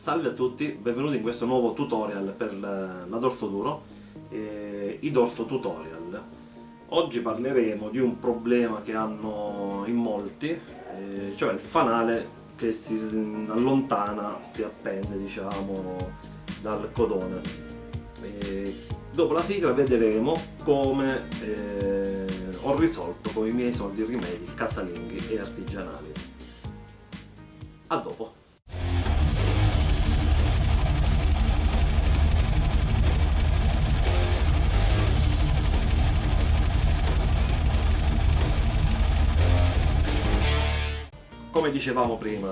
Salve a tutti, benvenuti in questo nuovo tutorial per la Dorso Duro, i Dorso Tutorial. Oggi parleremo di un problema che hanno in molti, cioè il fanale che si allontana, si appende diciamo dal codone. Dopo la sigla vedremo come ho risolto con i miei soliti rimedi casalinghi e artigianali. A dopo! Come dicevamo prima,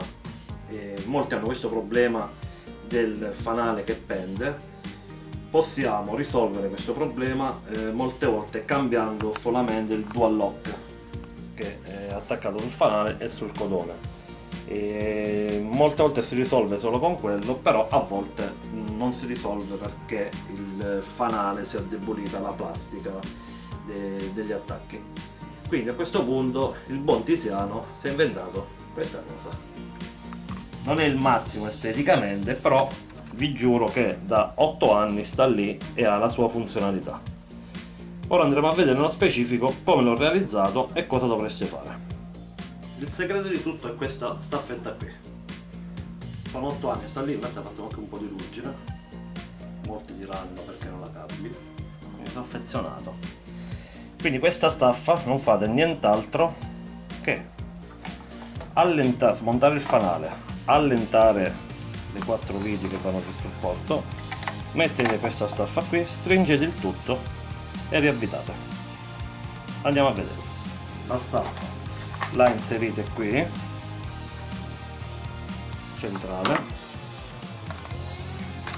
molti hanno questo problema del fanale che pende. Possiamo risolvere questo problema molte volte cambiando solamente il dual lock che è attaccato sul fanale e sul codone. Molte volte si risolve solo con quello, però a volte non si risolve perché il fanale si è indebolita la plastica degli attacchi. Quindi a questo punto il buon Tiziano si è inventato questa cosa. Non è il massimo esteticamente, però vi giuro che da 8 anni sta lì e ha la sua funzionalità. Ora andremo a vedere nello specifico come l'ho realizzato e cosa dovreste fare. Il segreto di tutto è questa staffetta qui. Sono 8 anni, sta lì, infatti ha fatto anche un po' di ruggine. Molti diranno perché non la cambi. Mi sono affezionato. Quindi questa staffa non fate nient'altro che smontare il fanale, allentare le 4 viti che vanno sul supporto, mettete questa staffa qui, stringete il tutto e riavvitate. Andiamo a vedere. La staffa la inserite qui, centrale.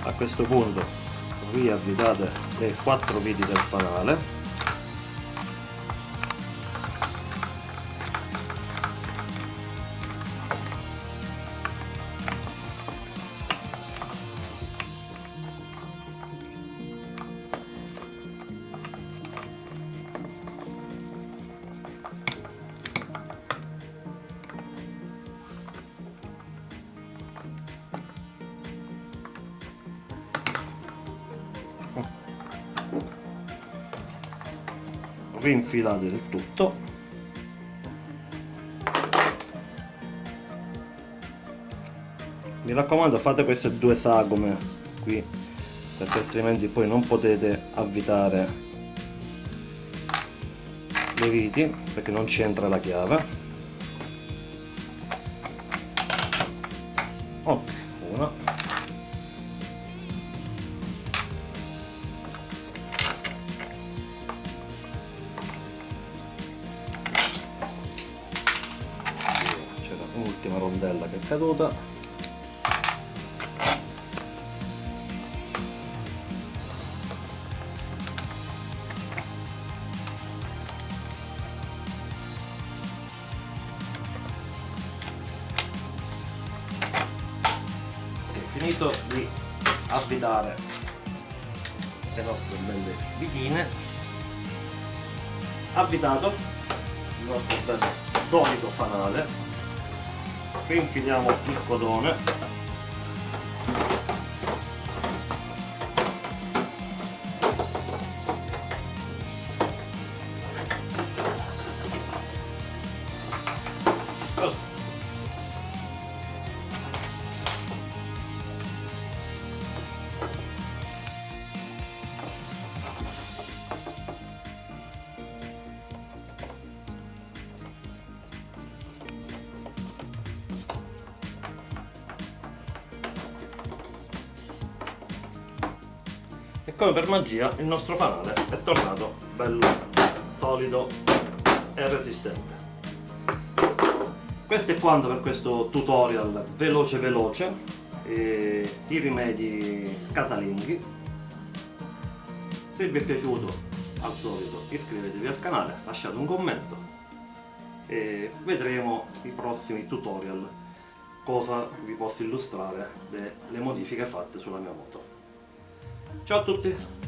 A questo punto riavvitate le 4 viti del fanale. Rinfilate il tutto, mi raccomando fate queste 2 sagome qui perché altrimenti poi non potete avvitare le viti perché non ci entra la chiave. Ok, una. Un'ultima rondella che è caduta. Finito di avvitare le nostre belle vitine, avvitato il nostro bel solito fanale, rinfiliamo il codone, e come per magia il nostro fanale è tornato bello solido e resistente. Questo è quanto per questo tutorial veloce i rimedi casalinghi. Se vi è piaciuto, al solito iscrivetevi al canale, lasciate un commento e vedremo i prossimi tutorial cosa vi posso illustrare delle modifiche fatte sulla mia moto. Ciao a tutti!